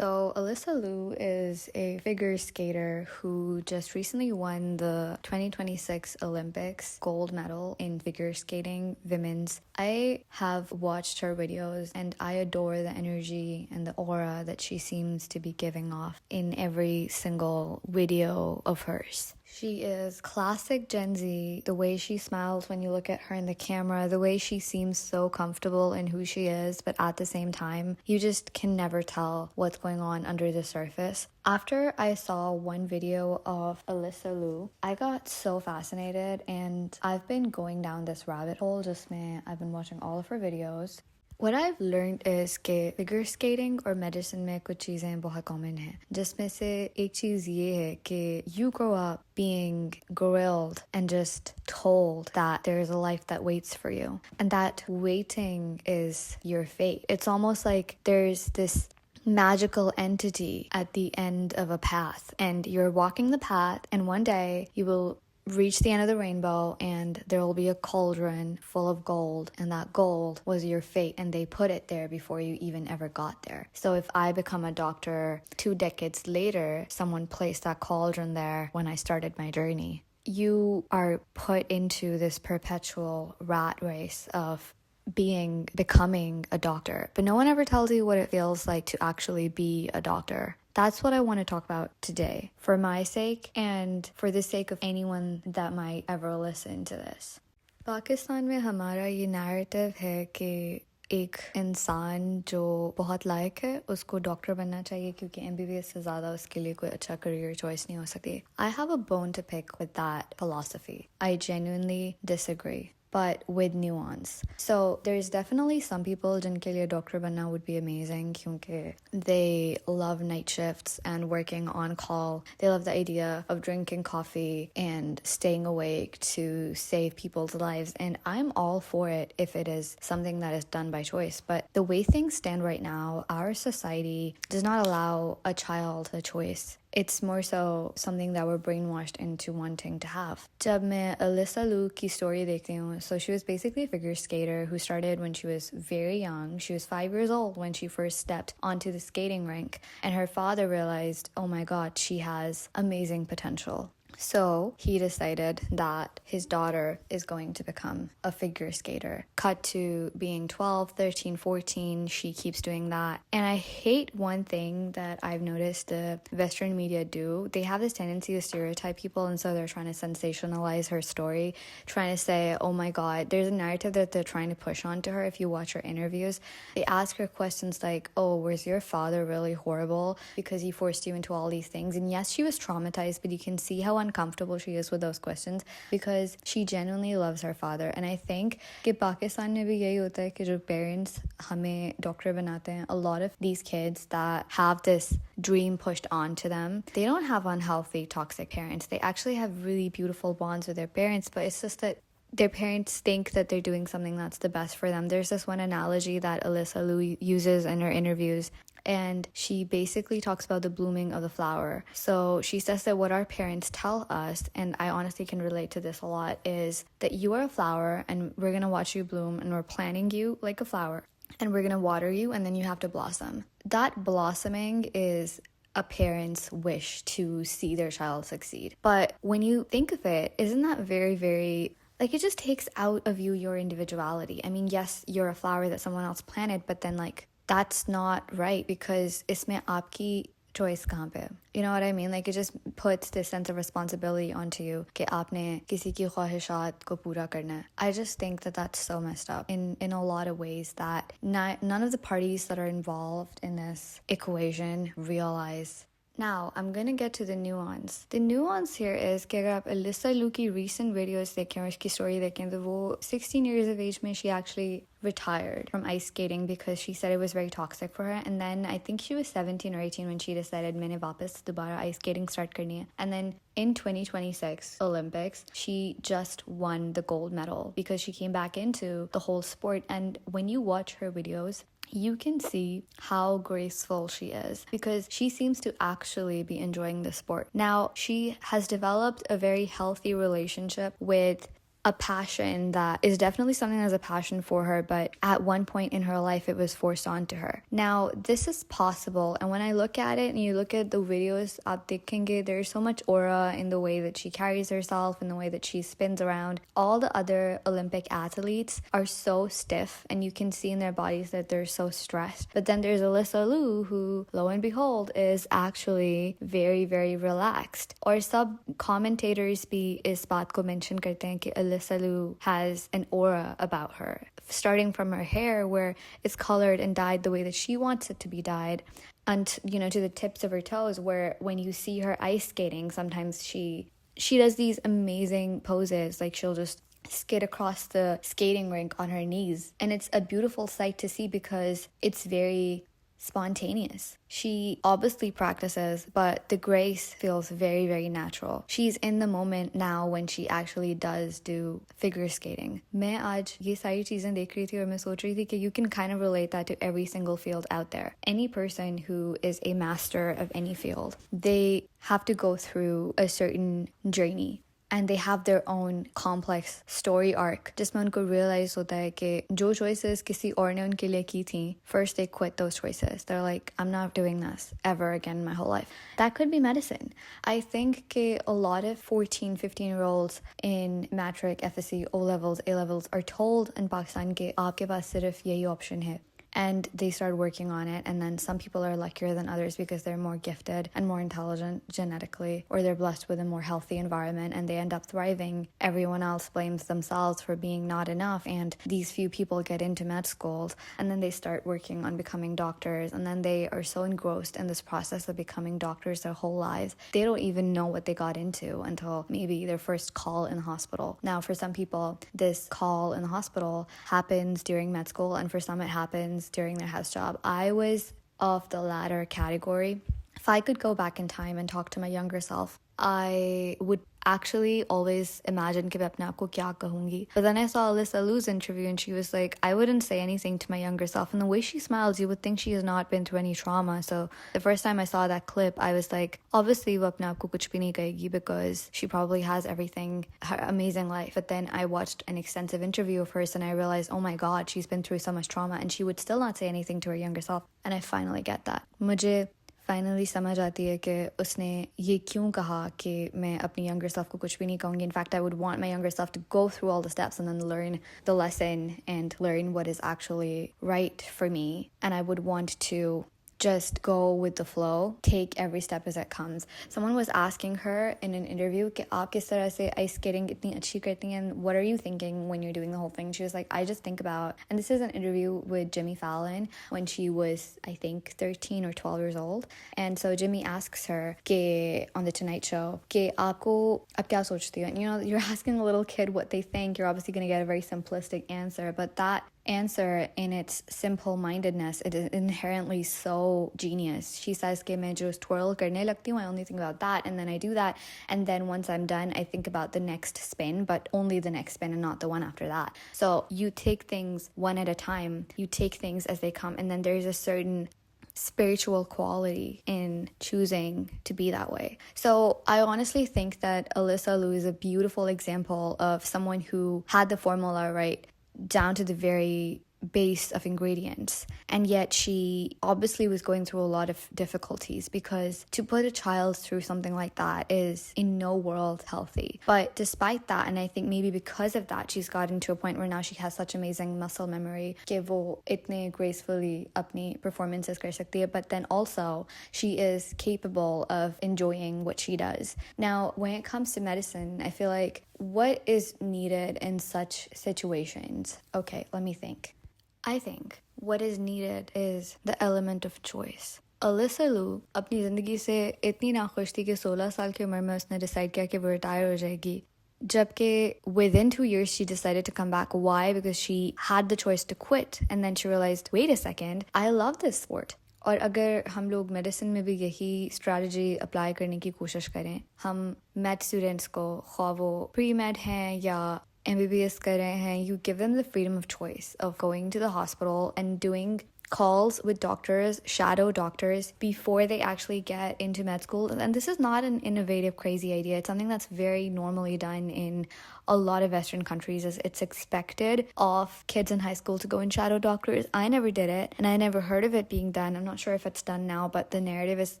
So, Alysa Liu is a figure skater who just recently won the 2026 Olympics gold medal in figure skating women's. I have watched her videos and I adore the energy and the aura that she seems to be giving off in every single video of hers. She is classic Gen Z, the way she smiles when you look at her in the camera, the way she seems so comfortable in who she is, but at the same time, you just can never tell what's going on under the surface. After I saw one video of Alysa Liu, I got so fascinated and I've been going down this rabbit hole. I've been watching all of her videos. What I've learned is कि figure skating और medicine में कुछ चीज़ें बहुत common हैं, जिसमें से एक चीज़ ये है कि you grow up being grilled and just told that there's a life that waits for you and that waiting is your fate. It's almost like there's this magical entity at the end of a path and you're walking the path and one day you will reach the end of the rainbow and there will be a cauldron full of gold and that gold was your fate and they put it there before you even ever got there. So if I become a doctor 2 decades later, someone placed that cauldron there when I started my journey. You are put into this perpetual rat race of becoming a doctor, but no one ever tells you what it feels like to actually be a doctor. That's what I want to talk about today, for my sake and for the sake of anyone that might ever listen to this. Pakistan में हमारा ये narrative है कि एक इंसान जो बहुत लायक है उसको डॉक्टर बनना चाहिए क्योंकि MBBS से ज़्यादा उसके लिए कोई अच्छा career choice नहीं हो सकती. I have a bone to pick with that philosophy. I genuinely disagree, but with nuance. So there's definitely some people jinke liye doctor banna would be amazing kyunki they love night shifts and working on call. They love the idea of drinking coffee and staying awake to save people's lives, and I'm all for it if it is something that is done by choice. But the way things stand right now, our society does not allow a child a choice. It's more so something that we're brainwashed into wanting to have. जब मैं Alysa Liu की story देखती हूँ, so she was basically a figure skater who started when she was very young. She was 5 years old when she first stepped onto the skating rink, and her father realized, oh my god, she has amazing potential. So he decided that his daughter is going to become a figure skater. Cut to being 12, 13, 14, she keeps doing that. And I hate one thing that I've noticed the Western media do. They have this tendency to stereotype people, and so they're trying to sensationalize her story, trying to say, oh my god, there's a narrative that they're trying to push onto her. If you watch her interviews, they ask her questions like, oh, was your father really horrible because he forced you into all these things? And yes, she was traumatized, but you can see how uncomfortable she is with those questions because she genuinely loves her father. And I think कि पाकिस्तान में भी यही होता है कि जो parents हमें doctor बनाते हैं, a lot of these kids that have this dream pushed onto them, they don't have unhealthy, toxic parents. They actually have really beautiful bonds with their parents, but it's just that their parents think that they're doing something that's the best for them. There's this one analogy that Alysa Liu uses in her interviews, and she basically talks about the blooming of the flower. So she says that what our parents tell us, and I honestly can relate to this a lot, is that you are a flower and we're going to watch you bloom and we're planting you like a flower and we're going to water you and then you have to blossom. That blossoming is a parent's wish to see their child succeed. But when you think of it, isn't that very, very... like, it just takes out of you your individuality. I mean, yes, you're a flower that someone else planted, but then, like, that's not right because isme aapki choice kahan pe hai? You know what I mean? Like, it just puts this sense of responsibility onto you कि आपने किसी की ख्वाहिशात को पूरा करना है. I just think that that's so messed up in a lot of ways that none of the parties that are involved in this equation realize. Now, I'm gonna get to the nuance. The nuance here is कि अगर आप Alysa Liu की recent videos देखें और उसकी story देखें तो वो 16 years of age में she actually retired from ice skating because she said it was very toxic for her. And then I think she was 17 or 18 when she decided मैंने वापस दोबारा ice skating start करनी है. And then in 2026 Olympics, she just won the gold medal because she came back into the whole sport. And when you watch her videos, you can see how graceful she is because she seems to actually be enjoying the sport. Now, she has developed a very healthy relationship with a passion that is definitely something that's a passion for her, but at one point in her life it was forced onto her. Now, this is possible, and when I look at it and you look at the videos, aap dekhenge, there's so much aura in the way that she carries herself, in the way that she spins around. All the other Olympic athletes are so stiff, and you can see in their bodies that they're so stressed. But then there's Alysa Liu, who, lo and behold, is actually very, very relaxed. Or sub commentators bhi is baat ko mention karte hain ki Alysa Liu has an aura about her, starting from her hair, where it's colored and dyed the way that she wants it to be dyed, and to the tips of her toes, where when you see her ice skating, sometimes she does these amazing poses, like she'll just skid across the skating rink on her knees, and it's a beautiful sight to see because it's very spontaneous. She obviously practices, but the grace feels very, very natural. She's in the moment now when she actually does do figure skating. मैं आज ये सारी चीजें देख रही थी और मैं सोच रही थी कि you can kind of relate that to every single field out there. Any person who is a master of any field, they have to go through a certain journey. And they have their own complex story arc जिसमें उनको realize होता है कि जो choices किसी और ने उनके लिए की थी, first they quit those choices. They're like, I'm not doing this ever again in my whole life. That could be medicine. I think कि a lot of 14, 15-year-olds in matric, FSC, O-levels, A-levels are told in Pakistan कि आपके पास सिर्फ यही option है. And they start working on it, and then some people are luckier than others because they're more gifted and more intelligent genetically, or they're blessed with a more healthy environment and they end up thriving. Everyone else blames themselves for being not enough, and these few people get into med schools and then they start working on becoming doctors, and then they are so engrossed in this process of becoming doctors their whole lives, they don't even know what they got into until maybe their first call in the hospital. Now, for some people, this call in the hospital happens during med school, and for some it happens during their house job. I was of the latter category. If I could go back in time and talk to my younger self, I would actually always imagine कि मैं अपने आप को क्या कहूँगी. But then I saw Alysa Liu's interview and she was like, I wouldn't say anything to my younger self. And the way she smiles, you would think she has not been through any trauma. So the first time I saw that clip, I was like, obviously वो अपने आप को कुछ भी नहीं कहेगी because she probably has everything, her amazing life. But then I watched an extensive interview of hers and I realized, oh my God, she's been through so much trauma, and she would still not say anything to her younger self. And I finally get that. मुझे finally समझ आती है कि उसने ये क्यों कहा कि मैं अपनी younger self को कुछ भी नहीं कहूँगी. In fact, I would want my younger self to go through all the steps and then learn the lesson and learn what is actually right for me. And I would want to just go with the flow, take every step as it comes. Someone was asking her in an interview कि आप किस तरह से ice skating इतनी अच्छी करती हैं, what are you thinking when you're doing the whole thing? She was like, I just think about, and this is an interview with Jimmy Fallon when she was, I think, 13 or 12 years old. And so Jimmy asks her कि on the Tonight Show कि आपको आप क्या सोचती हो? And you're asking a little kid what they think. You're obviously going to get a very simplistic answer, but that answer, in its simple-mindedness, it is inherently so genius. She says कि मैं जो twirl करने लगती हूँ, I only think about that, and then I do that, and then once I'm done, I think about the next spin, but only the next spin and not the one after that. So you take things one at a time, you take things as they come, and then there's a certain spiritual quality in choosing to be that way. So I honestly think that Alysa Liu is a beautiful example of someone who had the formula right down to the very base of ingredients, and yet she obviously was going through a lot of difficulties, because to put a child through something like that is in no world healthy. But despite that, and I think maybe because of that, she's gotten to a point where now she has such amazing muscle memory कि वो इतने gracefully अपनी performances कर सकती है, but then also she is capable of enjoying what she does. Now, when it comes to medicine, I feel like what is needed in such situations? Okay, let me think. I think what is needed is the element of choice. Alysa Liu अपनी ज़िंदगी से इतनी नाखुश थी कि 16 साल की उम्र में उसने डिसाइड किया कि वो रिटायर हो जाएगी. जबकि within 2 years she decided to come back. Why? Because she had the choice to quit, and then she realized, wait a second, I love this sport. और अगर हम लोग मेडिसिन में भी यही स्ट्रैटेजी अप्लाई करने की कोशिश करें, हम med स्टूडेंट्स को, ख्वाह वो प्री med हैं या MBBS कर रहे हैं, you give them the freedom of choice of going to the hospital and doing calls with doctors, shadow doctors, before they actually get into med school. And this is not an innovative, crazy idea. It's something that's very normally done in a lot of Western countries. It's expected of kids in high school to go in shadow doctors. I never did it, and I never heard of it being done. I'm not sure if it's done now, but the narrative is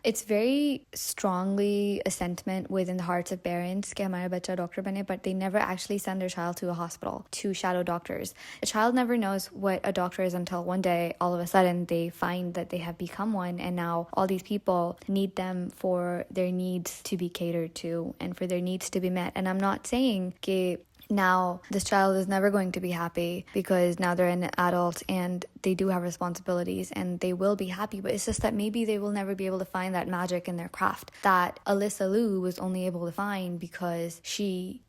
it's very strongly a sentiment within the hearts of parents कि हमारा बच्चा doctor बने, but they never actually send their child to a hospital, to shadow doctors. A child never knows what a doctor is until one day, all of a sudden, they find that they have become one, and now all these people need them for their needs to be catered to and for their needs to be met. And I'm not saying कि now this child is never going to be happy because now they're an adult and they do have responsibilities and they will be happy, but it's just that maybe they will never be able to find that magic in their craft that Alysa Liu was only able to find because she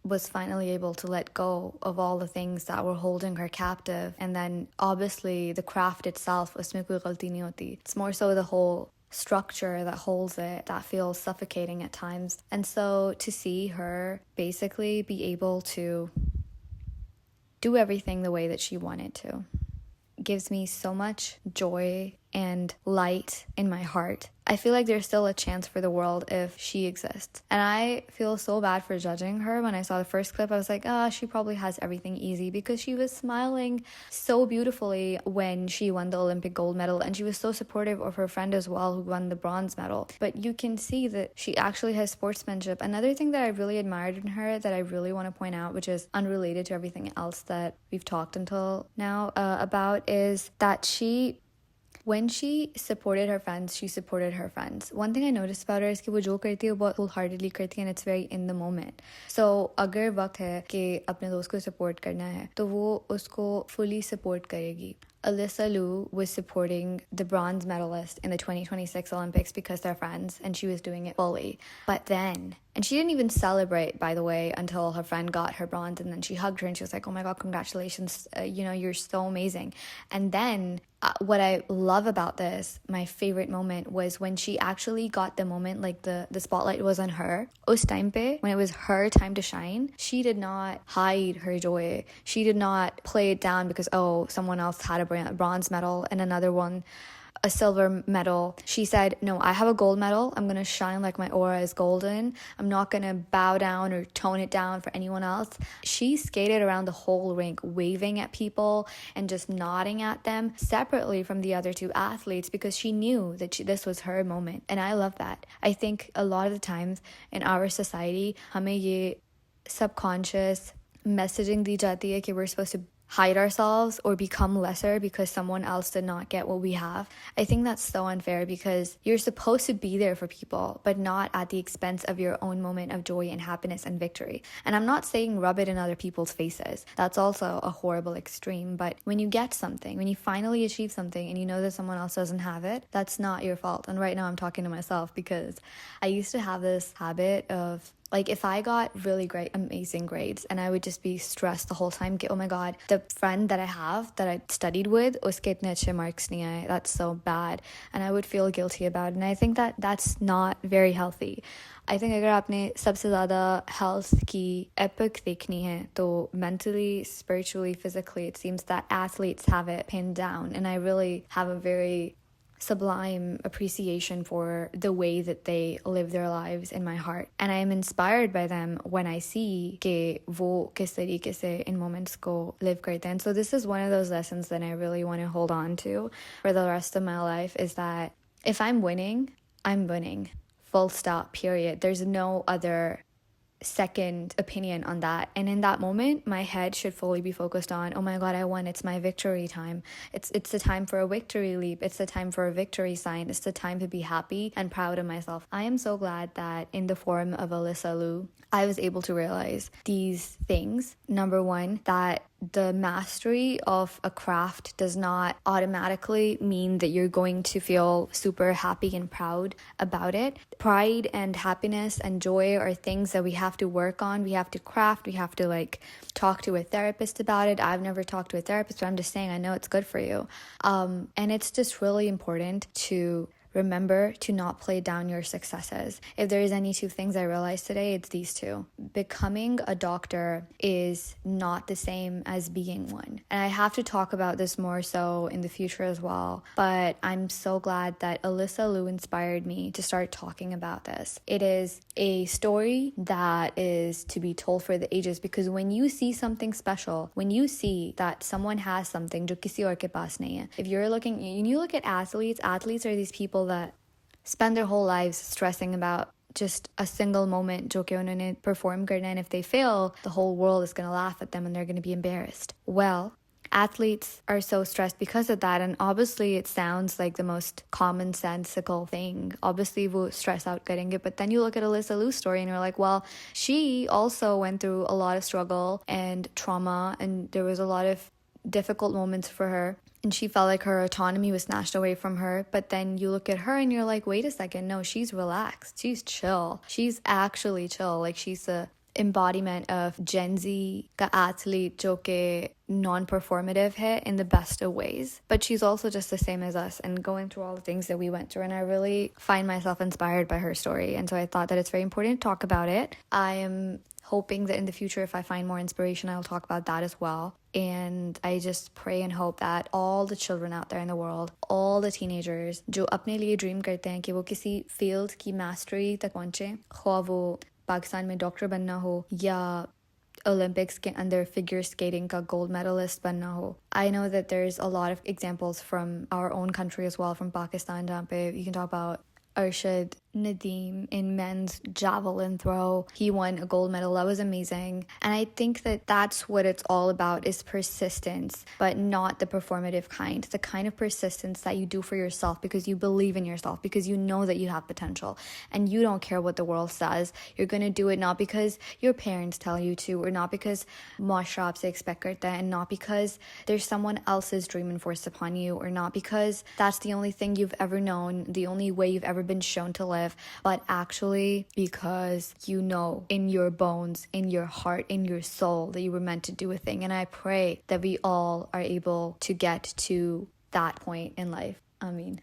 was finally able to let go of all the things that were holding her captive. And then obviously the craft itself, usme koi galti nahi hoti. It's more so the whole structure that holds it that feels suffocating at times. And so to see her basically be able to do everything the way that she wanted to gives me so much joy and light in my heart. I feel like there's still a chance for the world if she exists. And I feel so bad for judging her. When I saw the first clip, I was like, she probably has everything easy, because she was smiling so beautifully when she won the Olympic gold medal, and she was so supportive of her friend as well who won the bronze medal. But you can see that she actually has sportsmanship. Another thing that I really admired in her that I really want to point out, which is unrelated to everything else that we've talked until now about, is that when she supported her friends, she supported her friends. One thing I noticed about her is कि वो जो करती है वो wholeheartedly करती है, and it's very in the moment. So अगर वक्त है कि अपने दोस्त को support करना है तो वो उसको fully support करेगी. Alysa Liu was supporting the bronze medalist in the 2026 Olympics because they're friends, and she was doing it fully. But then, and she didn't even celebrate, by the way, until her friend got her bronze, and then she hugged her and she was like, oh my God, congratulations, you're so amazing. And then what I love about this, my favorite moment, was when she actually got the moment, like the spotlight was on her. Us time pe, when it was her time to shine, she did not hide her joy. She did not play it down because, someone else had a bronze medal and another one a silver medal. She said, no, I have a gold medal. I'm going to shine like my aura is golden. I'm not going to bow down or tone it down for anyone else. She skated around the whole rink, waving at people and just nodding at them separately from the other two athletes, because she knew that this was her moment. And I love that. I think a lot of the times in our society, हमें ये subconscious messaging दी जाती है कि we're supposed to hide ourselves or become lesser because someone else did not get what we have. I think that's so unfair, because you're supposed to be there for people, but not at the expense of your own moment of joy and happiness and victory. And I'm not saying rub it in other people's faces. That's also a horrible extreme. But when you get something, when you finally achieve something and you know that someone else doesn't have it, that's not your fault. And right now I'm talking to myself, because I used to have this habit of, like, if I got really great, amazing grades, and I would just be stressed the whole time, oh my God, the friend that I have that I studied with, uske itne अच्छे marks nahi aaye, that's so bad. And I would feel guilty about it. And I think that that's not very healthy. I think अगर आपने सबसे ज़्यादा health की epic देखनी है, तो mentally, spiritually, physically, it seems that athletes have it pinned down. And I really have a very sublime appreciation for the way that they live their lives in my heart, and I am inspired by them when I see कि वो किस तरीके से in moments को live करते हैं. So this is one of those lessons that I really want to hold on to for the rest of my life, is that if I'm winning, I'm winning, full stop, period. There's no other second opinion on that. And in that moment, my head should fully be focused on, oh my God, I won, it's my victory time. It's the time for a victory leap. It's the time for a victory sign. It's the time to be happy and proud of myself. I am so glad that in the form of Alysa Liu, I was able to realize these things. Number one, that the mastery of a craft does not automatically mean that you're going to feel super happy and proud about it. Pride and happiness and joy are things that we have to work on. We have to craft. We have to talk to a therapist about it. I've never talked to a therapist, but I'm just saying I know it's good for you. And it's just really important to remember to not play down your successes. If there is any two things I realized today, it's these two. Becoming a doctor is not the same as being one. And I have to talk about this more so in the future as well. But I'm so glad that Alysa Liu inspired me to start talking about this. It is a story that is to be told for the ages, because when you see something special, when you see that someone has something jo kisi aur ke paas nahi hai, if you're looking, when you look at athletes are these people that spend their whole lives stressing about just a single moment jo ke unhone perform karna, and if they fail, the whole world is going to laugh at them and they're going to be embarrassed. Well, athletes are so stressed because of that, and obviously it sounds like the most commonsensical thing. Obviously wo stress out karenge, but then you look at Alysa Liu's story and you're like, well, she also went through a lot of struggle and trauma, and there was a lot of difficult moments for her, and she felt like her autonomy was snatched away from her. But then you look at her and you're like, wait a second, no, she's relaxed, she's chill, she's actually chill. Like, she's the embodiment of Gen Z ka athlete jo ke non-performative hai in the best of ways. But she's also just the same as us and going through all the things that we went through, and I really find myself inspired by her story, and so I thought that it's very important to talk about it. I am hoping that in the future, if I find more inspiration, I'll talk about that as well. And I just pray and hope that all the children out there in the world, all the teenagers जो अपने लिए dream करते हैं कि वो किसी field की mastery तक पहुंचे, ख्वाह वो पाकिस्तान में डॉक्टर बनना हो या Olympics के अंदर figure skating का gold medalist बनना हो. I know that there's a lot of examples from our own country as well, from Pakistan, जहाँ पे you can talk about Arshad Nadeem in men's javelin throw. He won a gold medal. That was amazing. And I think that that's what it's all about, is persistence, but not the performative kind. The kind of persistence that you do for yourself because you believe in yourself, because you know that you have potential and you don't care what the world says. You're going to do it not because your parents tell you to, or not because muashra aapse expect karta hai, and not because there's someone else's dream enforced upon you, or not because that's the only thing you've ever known, the only way you've ever been shown to live, but actually because you know in your bones, in your heart, in your soul that you were meant to do a thing. And I pray that we all are able to get to that point in life. I mean.